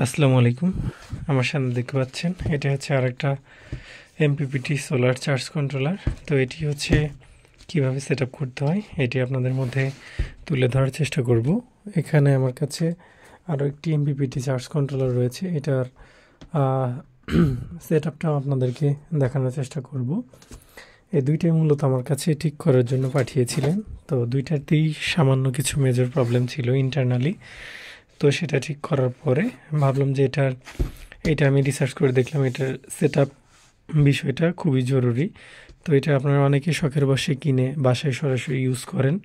আসসালামু আলাইকুম। আমার সামনে দেখতে পাচ্ছেন এটা হচ্ছে আরেকটা এমপিপিটি সোলার চার্জ কন্ট্রোলার। তো এটি হচ্ছে কিভাবে সেট আপ করতে হয় এটি আপনাদের মধ্যে তুলে ধরার চেষ্টা করব। এখানে আমার কাছে আরও একটি এমপিপিটি চার্জ কন্ট্রোলার রয়েছে, এটার সেট আপটাও আপনাদেরকে দেখানোর চেষ্টা করব। এই দুইটাই মূলত আমার কাছে ঠিক করার জন্য পাঠিয়েছিলেন। তো দুইটাতেই সামান্য কিছু মেজর প্রবলেম ছিল ইন্টারনালি। তো সেটা ঠিক করার পরে ভাবলাম যে এটা আমি রিসার্চ করে দেখলাম এটার সেট আপ বিষয়টা খুবই জরুরি। তো এটা আপনারা অনেকেই শখের বশে কিনে বাসায় সরাসরি ইউজ করেন,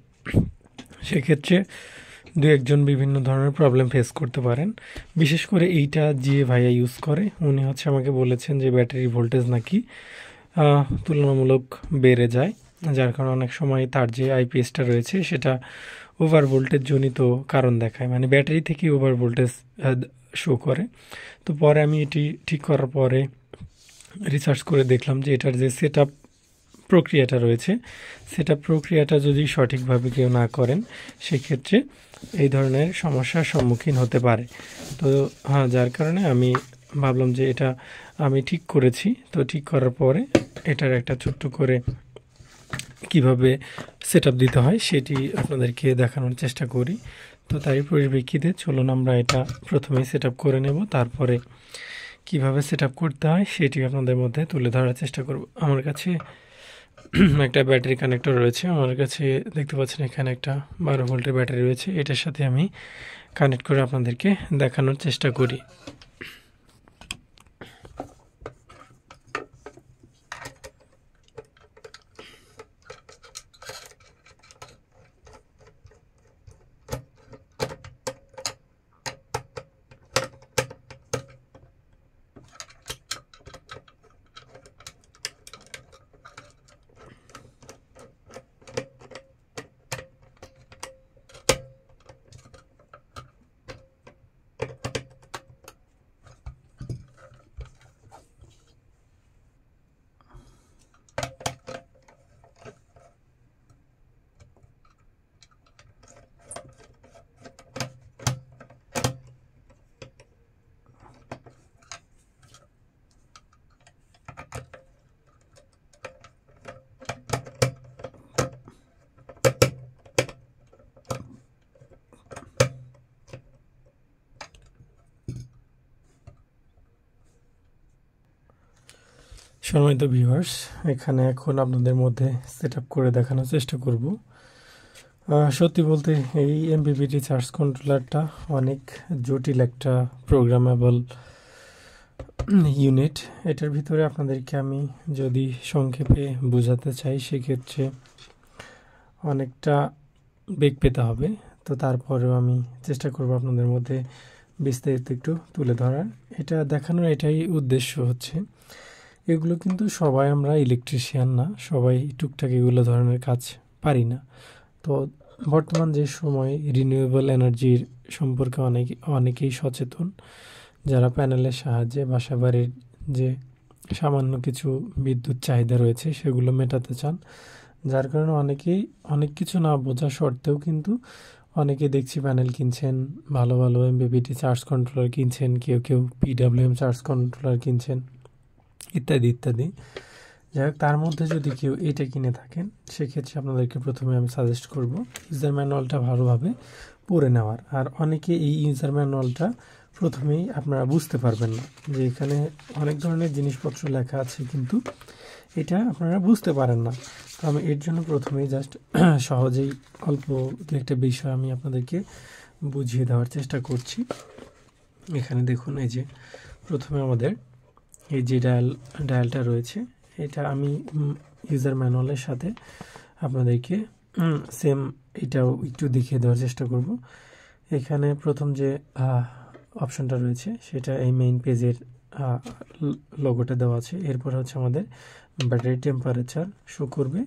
সেক্ষেত্রে দু একজন বিভিন্ন ধরনের প্রবলেম ফেস করতে পারেন। বিশেষ করে এইটা যে ভাইয়া ইউজ করে উনি হচ্ছে আমাকে বলেছেন যে ব্যাটারি ভোল্টেজ নাকি তুলনামূলক বেড়ে যায়, যার কারণে অনেক সময় তার যে আইপিএসটা রয়েছে সেটা ওভার ভোল্টেজ জনিত কারণ দেখায়, মানে ব্যাটারি থেকে ওভার ভোল্টেজ শো করে। তো পরে আমি এটি ঠিক করার পরে রিসার্চ করে দেখলাম যে এটার যে সেট আপ প্রক্রিয়াটা রয়েছে, সেট আপ প্রক্রিয়াটা যদি সঠিকভাবে কেউ না করেন সেক্ষেত্রে এই ধরনের সমস্যার সম্মুখীন হতে পারে। তো যার কারণে আমি ভাবলাম যে এটা আমি ঠিক করেছি। তো ঠিক করার পরে এটার একটা ছোট্ট করে কিভাবে সেট আপ দিতে হয় সেটি আপনাদেরকে দেখানোর চেষ্টা করি। তো তাই পরিপ্রেক্ষিতে চলুন আমরা এটা প্রথমেই সেট আপ করে নেব, তারপরে কিভাবে সেট আপ করতে হয় সেটি আপনাদের মধ্যে তুলে ধরার চেষ্টা করব। আমার কাছে একটা ব্যাটারি কানেক্টর রয়েছে, আমার কাছে দেখতে পাচ্ছেন এখানে একটা 12 ভোল্টের ব্যাটারি রয়েছে, এটার সাথে আমি কানেক্ট করে আপনাদেরকে দেখানোর চেষ্টা করি। সম্মানিত ভিউয়ার্স, এখানে এখন আপনাদের মধ্যে সেট আপ করে দেখানোর চেষ্টা করব। সত্যি বলতে এই এমপিপিটি চার্জ কন্ট্রোলারটা অনেক জটিল একটা প্রোগ্রামেবল ইউনিট। এটার ভিতরে আপনাদেরকে আমি যদি সংক্ষেপে বোঝাতে চাই সেক্ষেত্রে অনেকটা বেগ পেতে হবে। তো তারপরেও আমি চেষ্টা করব আপনাদের মধ্যে বিস্তারিত একটু তুলে ধরার। এটা দেখানোর এটাই উদ্দেশ্য হচ্ছে, এগুলো কিন্তু সবাই আমরা ইলেকট্রিশিয়ান না, সবাই টুকটাক এগুলো ধরনের কাজ পারি না। তো বর্তমান যে সময় রিনিউয়েবল এনার্জির সম্পর্কে অনেকেই সচেতন, যারা প্যানেলের সাহায্যে বাসাবাড়ির যে সামান্য কিছু বিদ্যুৎ চাহিদা রয়েছে সেগুলো মেটাতে চান। যার কারণে অনেকেই অনেক কিছু না বোঝা সত্ত্বেও কিন্তু অনেকে দেখছি প্যানেল কিনছেন, ভালো ভালো এমপিপিটি চার্জ কন্ট্রোলার কিনছেন, কেউ কেউ পিডাব্লিউএম চার্জ কন্ট্রোলার কিনছেন, ইত্যাদি ইত্যাদি। যাই হোক, তার মধ্যে যদি কেউ এটা কিনে থাকেন সেক্ষেত্রে আপনাদেরকে প্রথমে আমি সাজেস্ট করব ইউজার ম্যানুয়ালটা ভালোভাবে পড়ে নেওয়ার। আর অনেকে এই ইউজার ম্যানুয়ালটা প্রথমেই আপনারা বুঝতে পারবেন না যে এখানে অনেক ধরনের জিনিসপত্র লেখা আছে, কিন্তু এটা আপনারা বুঝতে পারেন না। তো আমি এর জন্য প্রথমেই জাস্ট সহজেই অল্প দু একটা বিষয় আমি আপনাদেরকে বুঝিয়ে দেওয়ার চেষ্টা করছি। এখানে দেখুন, এই যে প্রথমে আমাদের এই যে ডায়ালটা রয়েছে, এটা আমি ইউজার ম্যানুয়ালের সাথে আপনাদেরকে সেম এটাও একটু দেখিয়ে দেওয়ার চেষ্টা করব। এখানে প্রথম যে অপশনটা রয়েছে সেটা এই মেইন পেজের লোগোটা দেওয়া আছে। এরপর হচ্ছে আমাদের ব্যাটারি টেম্পারেচার শো করবে।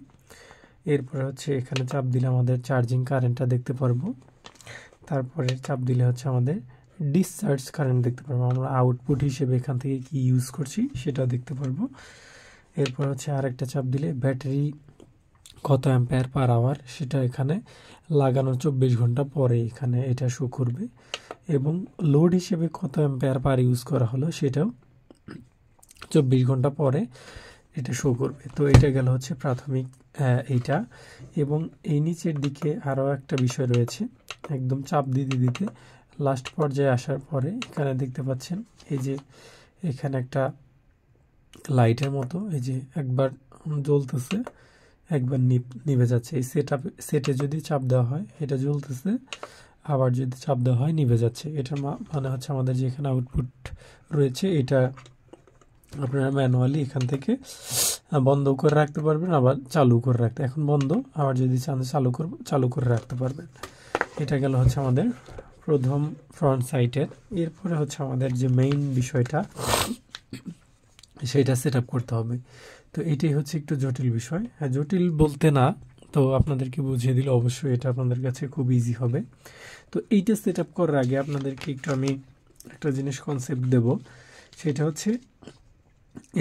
এরপরে হচ্ছে এখানে চাপ দিলে আমাদের চার্জিং কারেন্টটা দেখতে পারবো। তারপরে চাপ দিলে হচ্ছে আমাদের ডিসচার্জ কারেন্ট দেখতে পারবো, আমরা আউটপুট হিসেবে এখান থেকে কি ইউজ করছি সেটা দেখতে পারবো। এরপর হচ্ছে আরেকটা চাপ দিলে ব্যাটারি কত অ্যাম্পিয়ার পার আওয়ার সেটা এখানে লাগানোর 24 ঘন্টা পরে এখানে এটা শো করবে, এবং লোড হিসেবে কত অ্যাম্পিয়ার পার ইউজ করা হলো সেটাও 24 ঘন্টা পরে এটা শো করবে। তো এটা গেল হচ্ছে প্রাথমিক এইটা। এবং এই নিচের দিকে আরও একটা বিষয় রয়েছে, একদম চাপ দিতে দিতে লাস্ট পর্যায়ে আসার পরে এখানে দেখতে পাচ্ছেন এই যে এখানে একটা লাইটের মতো এই যে একবার জ্বলতেছে একবার নিভে যাচ্ছে। এই সেটে যদি চাপ দেওয়া হয় এটা জ্বলতেছে, আবার যদি চাপ দেওয়া হয় নিভে যাচ্ছে। এটার মানে হচ্ছে আমাদের যে এখানে আউটপুট রয়েছে এটা আপনারা ম্যানুয়ালি এখান থেকে বন্ধ করে রাখতে পারবেন, আবার চালু করে রাখতে, এখন বন্ধ, আবার যদি চান চালু করে রাখতে পারবেন। এটা গেল হচ্ছে আমাদের প্রথম ফ্রন্ট সাইটের। এরপরে হচ্ছে আমাদের যে মেইন বিষয়টা সেটা সেট আপ করতে হবে। তো এটাই হচ্ছে একটু জটিল বিষয়, হ্যাঁ জটিল বলতে না, তো আপনাদেরকে বুঝিয়ে দিলে অবশ্যই এটা আপনাদের কাছে খুব ইজি হবে। তো এইটা সেট আপ করার আগে আপনাদেরকে একটু আমি একটা জিনিস কনসেপ্ট দেব, সেটা হচ্ছে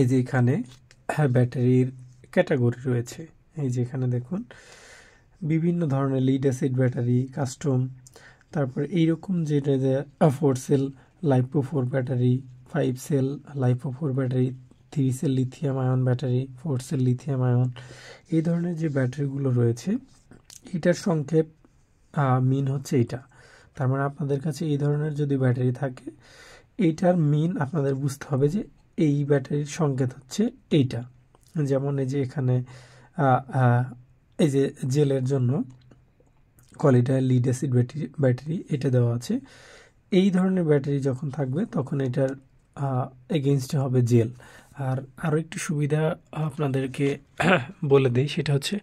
এই যে এখানে ব্যাটারির ক্যাটাগরি রয়েছে। এই যে এখানে দেখুন বিভিন্ন ধরনের লিড অ্যাসিড ব্যাটারি, কাস্টম, তারপরে এইরকম যেটা যে 4 cell lipo 4 battery, 5 cell lipo 4 battery, 3 cell lithium ion battery, 4 cell lithium ion, এই ধরনের যে ব্যাটারিগুলো রয়েছে এটার সংক্ষেপ মিন হচ্ছে এটা। তার মানে আপনাদের কাছে এই ধরনের যদি ব্যাটারি থাকে এইটার মিন আপনাদের বুঝতে হবে যে এই ব্যাটারির সংকেত হচ্ছে এইটা। যেমন এই যে এখানে এই যে জেলের জন্য কোয়ালিটি লিড অ্যাসিড ব্যাটারি এটা দেওয়া আছে। এই ধরনের ব্যাটারি যখন থাকবে তখন এটার এগেইনস্টে হবে জেল। আর আরও একটি সুবিধা আপনাদেরকে বলে দিই, সেটা হচ্ছে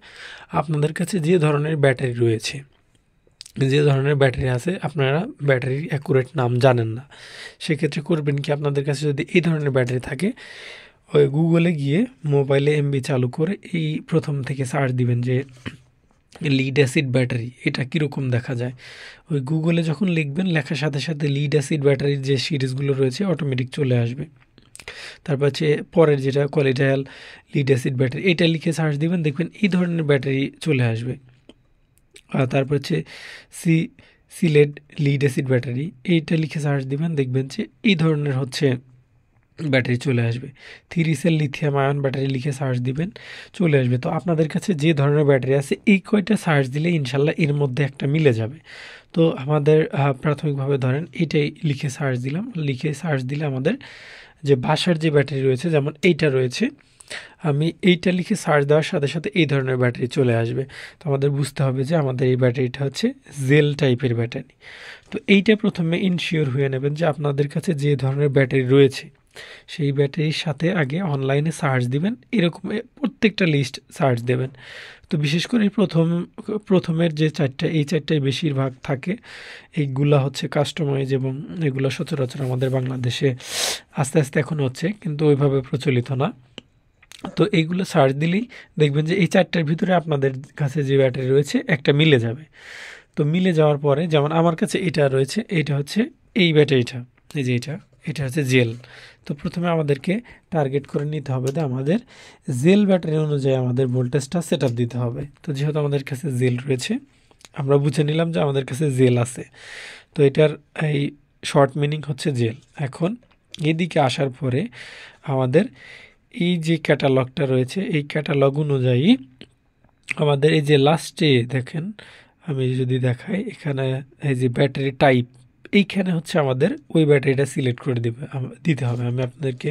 আপনাদের কাছে যে ধরনের ব্যাটারি রয়েছে, যে ধরনের ব্যাটারি আছে, আপনারা ব্যাটারির অ্যাকুরেট নাম জানেন না, সেক্ষেত্রে করবেন কি, আপনাদের কাছে যদি এই ধরনের ব্যাটারি থাকে ওই গুগলে গিয়ে মোবাইলে এমবি চালু করে এই প্রথম থেকে সার্চ দিবেন যে লিড অ্যাসিড ব্যাটারি এটা কীরকম দেখা যায়। ওই গুগলে যখন লিখবেন লেখার সাথে সাথে লিড অ্যাসিড ব্যাটারির যে সিরিজগুলো রয়েছে অটোমেটিক চলে আসবে। তারপর হচ্ছে পরের যেটা কোয়ালিটায়াল লিড অ্যাসিড ব্যাটারি, এটা লিখে সার্চ দিবেন, দেখবেন এই ধরনের ব্যাটারি চলে আসবে। আর তারপর হচ্ছে সিলেড লিড অ্যাসিড ব্যাটারি, এইটা লিখে সার্চ দিবেন, দেখবেন যে এই ধরনের হচ্ছে ব্যাটারি চলে আসবে। 3 সেল লিথিয়াম আয়ন ব্যাটারি লিখে সার্চ দিবেন, চলে আসবে। তো আপনাদের কাছে যে ধরনের ব্যাটারি আছে এই কয়টা সার্চ দিলে ইনশাল্লাহ এর মধ্যে একটা মিলে যাবে। তো আমাদের প্রাথমিকভাবে ধরেন এটাই লিখে সার্চ দিলাম, লিখে সার্চ দিলে আমাদের যে বাসার যে ব্যাটারি রয়েছে যেমন এইটা রয়েছে, আমি এইটা লিখে সার্চ দেওয়ার সাথে সাথে এই ধরনের ব্যাটারি চলে আসবে। তো আমাদের বুঝতে হবে যে আমাদের এই ব্যাটারিটা হচ্ছে জেল টাইপের ব্যাটারি। তো এইটা প্রথমে ইনশিওর হয়ে নেবেন যে আপনাদের কাছে যে ধরনের ব্যাটারি রয়েছে সেই ব্যাটারির সাথে আগে অনলাইনে সার্চ দিবেন, এরকম প্রত্যেকটা লিস্ট সার্চ দেবেন। তো বিশেষ করে প্রথমের যে চারটা, এই চারটায় বেশিরভাগ থাকে, এইগুলা হচ্ছে কাস্টমাইজ এবং এগুলো সচরাচর আমাদের বাংলাদেশে আস্তে আস্তে এখন হচ্ছে, কিন্তু ওইভাবে প্রচলিত না। তো এইগুলো সার্চ দিলেই দেখবেন যে এই চারটার ভিতরে আপনাদের কাছে যে ব্যাটারি রয়েছে একটা মিলে যাবে। তো মিলে যাওয়ার পরে যেমন আমার কাছে এটা রয়েছে, এটা হচ্ছে এই ব্যাটারিটা, এই যে এটা হচ্ছে জেল। তো প্রথমে আমাদেরকে টার্গেট করে নিতে হবে যে আমাদের জেল ব্যাটারি অনুযায়ী আমাদের ভোল্টেজটা সেট আপ দিতে হবে। তো যেহেতু আমাদের কাছে জেল রয়েছে, আমরা বুঝে নিলাম যে আমাদের কাছে জেল আছে, তো এটার এই শর্ট মিনিং হচ্ছে জেল। এখন এদিকে আসার পরে আমাদের এই যে ক্যাটালগটা রয়েছে এই ক্যাটালগ অনুযায়ী আমাদের এই যে লাস্টে দেখেন, আমি যদি দেখাই এখানে এই যে ব্যাটারি টাইপ, এইখানে হচ্ছে আমাদের ওই ব্যাটারিটা সিলেক্ট করে দিতে হবে। আমি আপনাদেরকে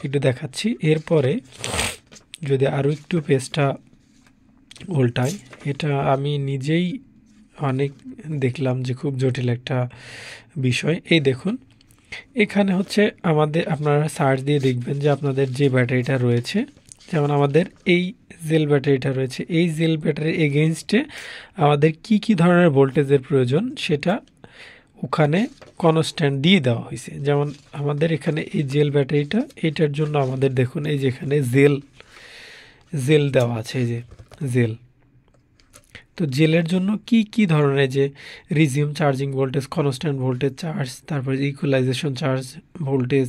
একটু দেখাচ্ছি। এরপরে যদি আরও একটু পেজটা উল্টাই, এটা আমি নিজেই অনেক দেখলাম যে খুব জটিল একটা বিষয়। এই দেখুন এখানে হচ্ছে আপনারা সার্চ দিয়ে দেখবেন যে আপনাদের যে ব্যাটারিটা রয়েছে, যেমন আমাদের এই জেল ব্যাটারিটা রয়েছে, এই জেল ব্যাটারির এগেইনস্টে আমাদের কি ধরনের ভোল্টেজের প্রয়োজন সেটা ওখানে কনস্ট্যান্ট দিয়ে দেওয়া হয়েছে। যেমন আমাদের এখানে এই জেল ব্যাটারিটা, এটার জন্য আমাদের দেখুন এই যে এখানে জেল দেওয়া আছে, এই যে জেল। তো জেলের জন্য কি ধরনের যে resume charging voltage, constant voltage charge, তারপরে equalisation charge voltage,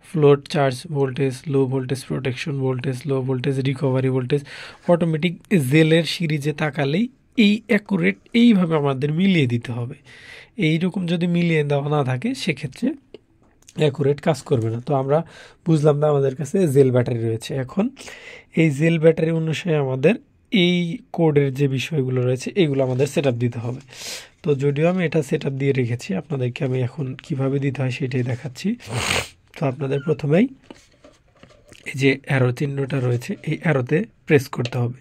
float charge voltage, low voltage protection voltage, low voltage recovery voltage, automatic জেলের সিরিজে তাকালেই এই অ্যাকুরেট এইভাবে আমাদের মিলিয়ে দিতে হবে। এইরকম যদি মিলিয়ে দেওয়া না থাকে সেক্ষেত্রে অ্যাকুরেট কাজ করবে না। তো আমরা বুঝলাম না আমাদের কাছে জেল ব্যাটারি রয়েছে। এখন এই জেল ব্যাটারি অনুসারে আমাদের এই কোডের যে বিষয়গুলো রয়েছে এগুলো আমাদের সেট দিতে হবে। তো যদিও আমি এটা সেট দিয়ে রেখেছি, আপনাদেরকে আমি এখন কিভাবে দিতে হয় সেটাই দেখাচ্ছি। তো আপনাদের প্রথমেই এই যে অ্যারো চিহ্নটা রয়েছে এই অ্যারোতে প্রেস করতে হবে।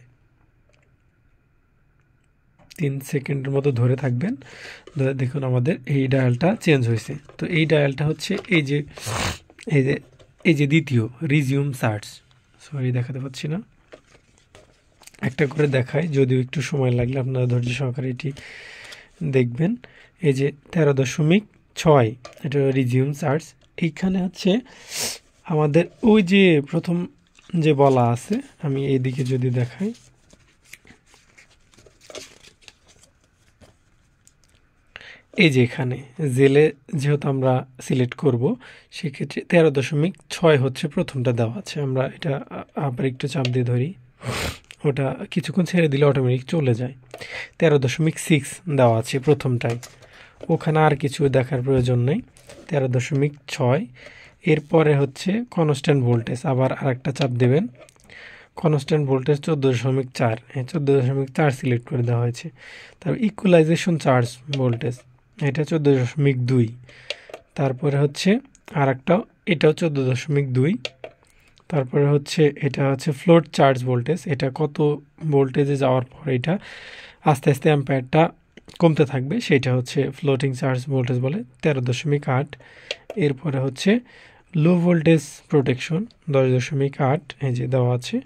3 সেকেন্ডের মতো ধরে থাকবেন। দেখুন আমাদের এই ডায়ালটা চেঞ্জ হয়েছে। তো এই ডায়ালটা হচ্ছে এই যে দ্বিতীয় রিজিউম সার্চ। সরি দেখাতে পাচ্ছি না, একটা করে দেখায়, যদিও একটু সময় লাগলে আপনারা ধৈর্য সহকারে এটি দেখবেন। এই যে 13.6 এটা রিজিউম সার্চ। এইখানে হচ্ছে আমাদের ওই যে প্রথম যে বলা আছে, আমি এইদিকে যদি দেখাই, এই যে এখানে জেলে যেহেতু আমরা সিলেক্ট করব সেক্ষেত্রে 13.6 হচ্ছে প্রথমটা দেওয়া আছে। আমরা এটা আবার একটু চাপ দিয়ে ধরি, ওটা কিছুক্ষণ ছেড়ে দিলে অটোমেটিক চলে যায়। 13.6 দেওয়া আছে প্রথমটাই, ওখানে আর কিছু দেখার প্রয়োজন নেই। 13.6 এরপরে হচ্ছে কনস্ট্যান্ট ভোল্টেজ, আবার আরেকটা চাপ দেবেন। কনস্ট্যান্ট ভোল্টেজ 14.4, 14.4 সিলেক্ট করে দেওয়া হয়েছে। তারপর ইকুয়ালাইজেশন চার্জ ভোল্টেজ এটা 14.2। তারপরে হচ্ছে আর একটা, এটাও 14.2। তারপরে হচ্ছে এটা হচ্ছে ফ্লোট চার্জ ভোল্টেজ, এটা কত ভোল্টেজে যাওয়ার পর এটা আস্তে আস্তে অ্যাম্পায়ারটা কমতে থাকবে, সেটা হচ্ছে ফ্লোটিং চার্জ ভোল্টেজ বলে, 13.8। এরপরে হচ্ছে লো ভোল্টেজ প্রোটেকশন 10.8, এই যে দেওয়া আছে।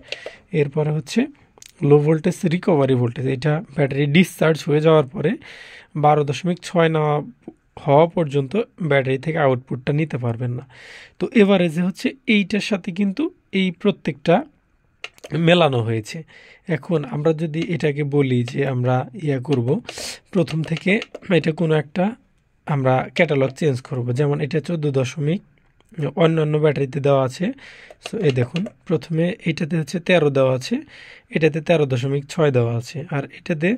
এরপরে হচ্ছে লো ভোল্টেজ রিকভারি ভোল্টেজ, এটা ব্যাটারি ডিসচার্জ হয়ে যাওয়ার পরে 12.6 না হওয়া পর্যন্ত ব্যাটারি থেকে আউটপুটটা নিতে পারবেন না। তো এভারেজে হচ্ছে এইটার সাথে কিন্তু এই প্রত্যেকটা মেলানো হয়েছে। এখন আমরা যদি এটাকে বলি যে আমরা করব প্রথম থেকে, এটা কোনো একটা আমরা ক্যাটালগ চেঞ্জ করব, যেমন এটা 14 অন্যান্য ব্যাটারিতে দেওয়া আছে। সো এই দেখুন প্রথমে এটাতে হচ্ছে 13 দেওয়া আছে, এটাতে 13.6 দেওয়া আছে, আর এটাতে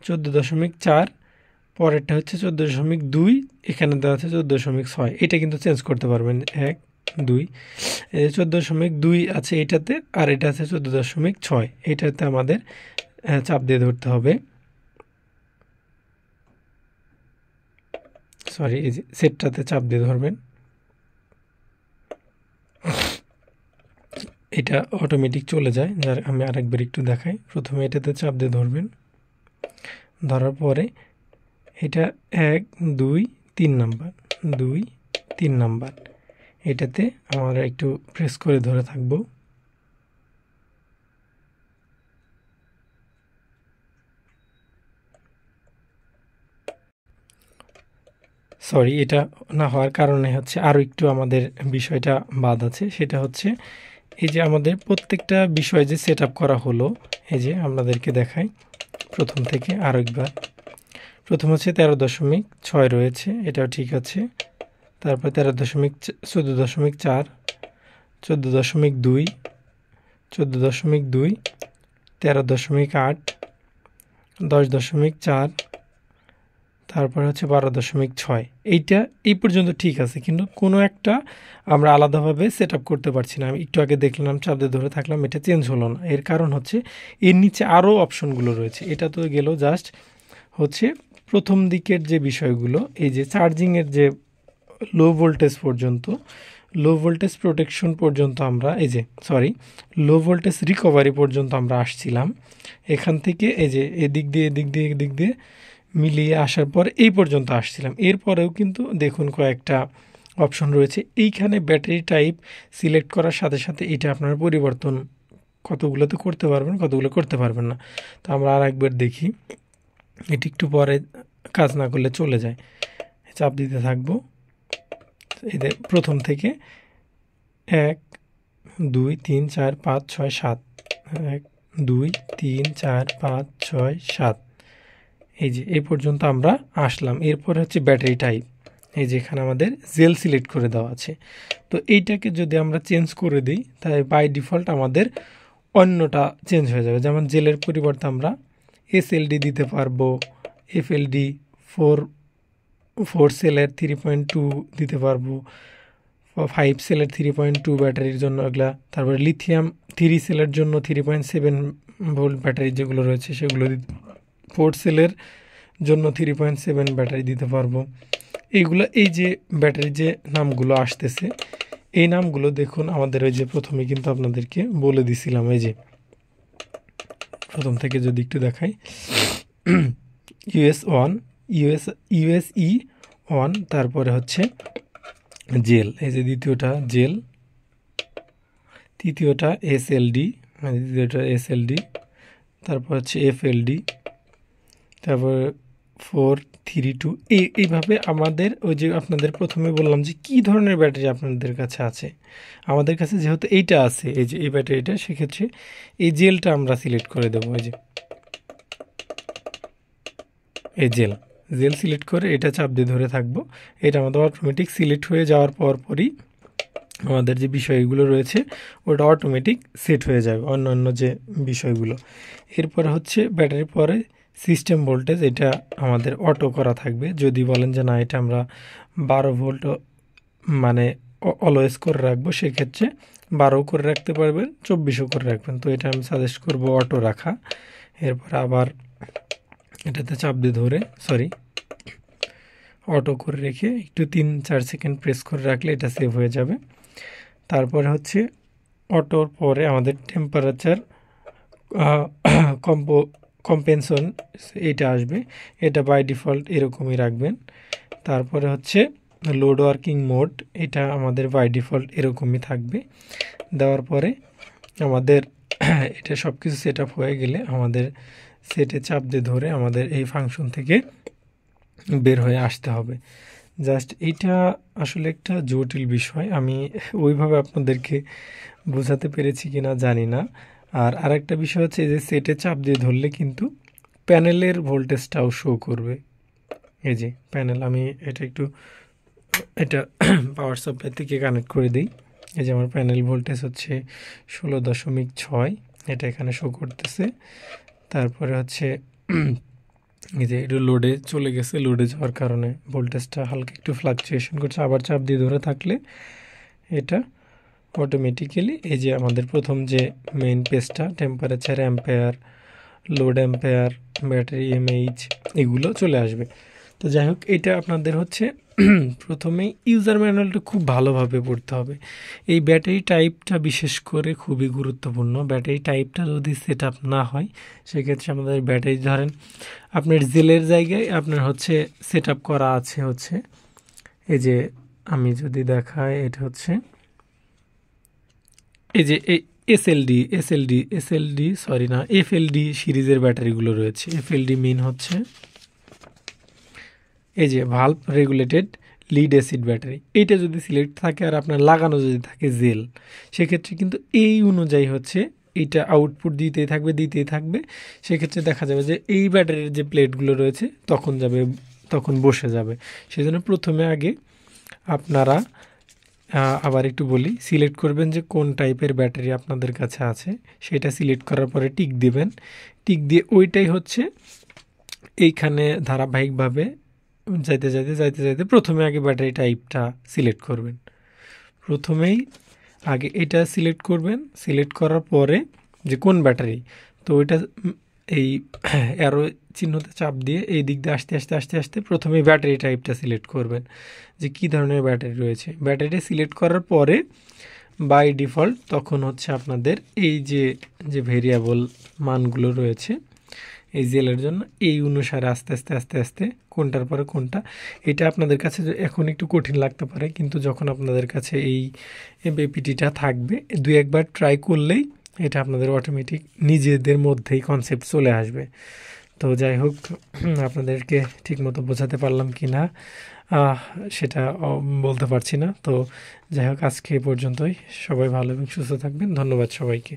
14.4, পরেরটা হচ্ছে 14.2, এখানে দেওয়া আছে 14.6। এটা কিন্তু চেঞ্জ করতে পারবেন 1 2, 14.2 আছে এটাতে, আর এটা আছে 14.6। এটাতে আমাদের চাপ দিয়ে ধরতে হবে। সরি, এই যে সেটটাতে চাপ দিয়ে ধরবেন, এটা অটোমেটিক চলে যায়। যার আমি আরেকবার একটু দেখাই। প্রথমে এটাতে চাপ দিয়ে ধরবেন, ধরার পরে এটা 1 2 3 নাম্বার, 2 3 নাম্বার, এটাতে আমরা একটু প্রেস করে ধরে থাকব। সরি, এটা না হওয়ার কারণে হচ্ছে আরও একটু আমাদের বিষয়টা বাদ আছে। সেটা হচ্ছে এই যে আমাদের প্রত্যেকটা বিষয় যে সেট করা হলো, এই যে আপনাদেরকে দেখাই প্রথম থেকে আরও একবার। প্রথম হচ্ছে 13.6 রয়েছে, এটাও ঠিক আছে। তারপর 14.4, 14.2, 14.2, 13.8, 10.4, তারপর হচ্ছে 12.6। এইটা এই পর্যন্ত ঠিক আছে, কিন্তু কোনো একটা আমরা আলাদাভাবে সেট করতে পারছি না। আমি একটু আগে দেখলাম, চাপ দিয়ে ধরে থাকলাম, এটা চেঞ্জ হলো না। এর কারণ হচ্ছে এর নিচে আরও অপশনগুলো রয়েছে। এটা তো গেল জাস্ট হচ্ছে প্রথম দিকের যে বিষয়গুলো, এই যে চার্জিংয়ের যে লো ভোল্টেজ পর্যন্ত, লো ভোল্টেজ প্রোটেকশন পর্যন্ত আমরা লো ভোল্টেজ রিকভারি পর্যন্ত আমরা আসছিলাম। এখান থেকে এই যে এদিক দিয়ে মিলিয়ে আসার পর এই পর্যন্ত আসছিলাম। এরপরেও কিন্তু দেখুন কয়েকটা অপশন রয়েছে। এইখানে ব্যাটারি টাইপ সিলেক্ট করার সাথে সাথে এটা আপনার পরিবর্তন কতগুলোতে করতে পারবেন, কতগুলো করতে পারবেন না। তো আমরা আর একবার দেখি, এটি একটু পরে কাজ না করলে চলে যায়। চাপ দিতে থাকবো। এদের প্রথম থেকে 1 2 3 4 5 6 7, 1 2 3 4 5 6 7, এই যে এই পর্যন্ত আমরা আসলাম। এরপর হচ্ছে ব্যাটারি টাইপ, এই যে এখানে আমাদের জেল সিলেক্ট করে দেওয়া আছে। তো এইটাকে যদি আমরা চেঞ্জ করে দিই তাহলে বাই ডিফল্ট আমাদের অন্যটা চেঞ্জ হয়ে যাবে। যেমন জেলের পরিবর্তে আমরা SLD দিতে পারবো, FLD 4 সেলের 3.2 দিতে পারবো, 5 সেলের 3.2 ব্যাটারির জন্য এগুলা, তারপরে লিথিয়াম 3 সেলের জন্য 3.7 ভোল্ট ব্যাটারি যেগুলো রয়েছে সেগুলো 4 সেলের জন্য 3.7 ব্যাটারি দিতে পারবো। এইগুলো এই যে ব্যাটারি যে নামগুলো আসতেছে এই নামগুলো দেখুন আমাদের ওই যে প্রথমে কিন্তু আপনাদেরকে বলে দিছিলাম, এই যে প্রথম থেকে যদি একটু দেখাই, USE1, তারপরে হচ্ছে জেল, এই যে দ্বিতীয়টা জেল, তৃতীয়টা SLD, তারপর হচ্ছে FLD, তারপর 432, এইভাবে আমাদের ওই যে আপনাদের প্রথমে বললাম যে কী ধরনের ব্যাটারি আপনাদের কাছে আছে। আমাদের কাছে যেহেতু এইটা আছে, এই যে এই ব্যাটারিটা, সেক্ষেত্রে এই জেলটা আমরা সিলেক্ট করে দেবো। এই জেল সিলেক্ট করে এটা চাপ দিয়ে ধরে থাকবো। এটা আমাদের অটোমেটিক সিলেক্ট হয়ে যাওয়ার পরই আমাদের যে বিষয়গুলো রয়েছে ওটা অটোমেটিক সেট হয়ে যাবে, অন্য যে বিষয়গুলো। এরপরে হচ্ছে ব্যাটারির পরে সিস্টেম ভোল্টেজ, এটা আমাদের অটো করা থাকবে। যদি বলেন যে না এটা আমরা 12 ভোল্ট মানে অলওয়েজ করে রাখবো, সেক্ষেত্রে 12 করে রাখতে পারবেন, 24ও করে রাখবেন। তো এটা আমি সাজেস্ট করব অটো রাখা। এরপর আবার এটাতে চাপ দিয়ে ধরে অটো করে রেখে একটু 3-4 সেকেন্ড প্রেস করে রাখলে এটা সেভ হয়ে যাবে। তারপরে হচ্ছে অটোর পরে আমাদের টেম্পারেচার কম্পেনশন এটা আসবে, এটা বাই ডিফল্ট এরকমই রাখবেন। তারপরে হচ্ছে লোড ওয়ার্কিং মোড, এটা আমাদের বাই ডিফল্ট এরকমই থাকবে। দেওয়ার পরে আমাদের এটা সব কিছু সেট আপ হয়ে গেলে আমাদের সেটে চাপ দিয়ে ধরে আমাদের এই ফাংশন থেকে বের হয়ে আসতে হবে। জাস্ট এইটা আসলে একটা জটিল বিষয়, আমি ওইভাবে আপনাদেরকে বোঝাতে পেরেছি কিনা জানি না। আর আরেকটা বিষয় হচ্ছে যে সেটে চাপ দিয়ে ধরলে কিন্তু প্যানেলের ভোল্টেজটাও শো করবে। এই যে প্যানেল, আমি এটা পাওয়ার সাপ্লাই থেকে কানেক্ট করে দিই। এই যে আমার প্যানেল ভোল্টেজ হচ্ছে 16.6, এটা এখানে শো করতেছে। তারপরে হচ্ছে এই যে এটা লোডে চলে গেছে, লোডে যাওয়ার কারণে ভোল্টেজটা হালকা একটু ফ্লাকচুয়েশন করছে। আবার চাপ দিয়ে ধরে থাকলে এটা অটোমেটিক্যালি এই যে আমাদের প্রথম যে মেইন পেজটা, temperature, ampere, load ampere, battery M H, এগুলো চলে আসবে। তো যাই হোক, এটা আপনাদের হচ্ছে প্রথমেই ইউজার ম্যানুয়ালটা খুব ভালোভাবে পড়তে হবে। এই ব্যাটারি টাইপটা বিশেষ করে খুবই গুরুত্বপূর্ণ। ব্যাটারি টাইপটা যদি সেট আপ না হয় সেক্ষেত্রে আমাদের ব্যাটারি, ধরেন আপনার জেলের জায়গায় আপনার হচ্ছে সেট আপ করা আছে হচ্ছে এই যে, আমি যদি দেখাই, এটা হচ্ছে এই যে FLD সিরিজের ব্যাটারিগুলো রয়েছে। FLD মিন হচ্ছে এই যে valve regulated lead acid battery. এইটা যদি সিলেক্ট থাকে আর আপনার লাগানো যদি থাকে জেল, সেক্ষেত্রে কিন্তু এই অনুযায়ী হচ্ছে এইটা আউটপুট দিতেই থাকবে। সেক্ষেত্রে দেখা যাবে যে এই ব্যাটারির যে প্লেটগুলো রয়েছে তখন বসে যাবে। সেজন্য প্রথমে আগে আপনারা আবার একটু বলি, সিলেক্ট করবেন যে কোন টাইপের ব্যাটারি আপনাদের কাছে আছে, সেটা সিলেক্ট করার পরে টিক দিবেন। টিক দিয়ে ওইটাই হচ্ছে এইখানে ধারাবাহিকভাবে যাইতে প্রথমে আগে ব্যাটারি টাইপটা সিলেক্ট করবেন। প্রথমেই আগে এটা সিলেক্ট করবেন, সিলেক্ট করার পরে যে কোন ব্যাটারি, তো ওইটা এই অ্যারো চিহ্নতে চাপ দিয়ে এই দিক দিয়ে আস্তে প্রথমে ব্যাটারি টাইপটা সিলেক্ট করবেন যে কী ধরনের ব্যাটারি রয়েছে। ব্যাটারিটা সিলেক্ট করার পরে বাই ডিফল্ট তখন হচ্ছে আপনাদের এই যে ভেরিয়েবল মানগুলো রয়েছে এই জেলের জন্য, এই অনুসারে আস্তে কোনটার পরে কোনটা, এটা আপনাদের কাছে এখন একটু কঠিন লাগতে পারে, কিন্তু যখন আপনাদের কাছে এই এপিটিটা থাকবে 2-1বার ট্রাই করলেই এটা আপনাদের অটোমেটিক নিজেদের মধ্যেই কনসেপ্ট চলে আসবে। তো যাই হোক, আপনাদেরকে ঠিকমতো বোঝাতে পারলাম কি না সেটা বলতে পারছি না। তো যাই হোক, আজকে এ পর্যন্তই। সবাই ভালো এবং সুস্থ থাকবেন। ধন্যবাদ সবাইকে।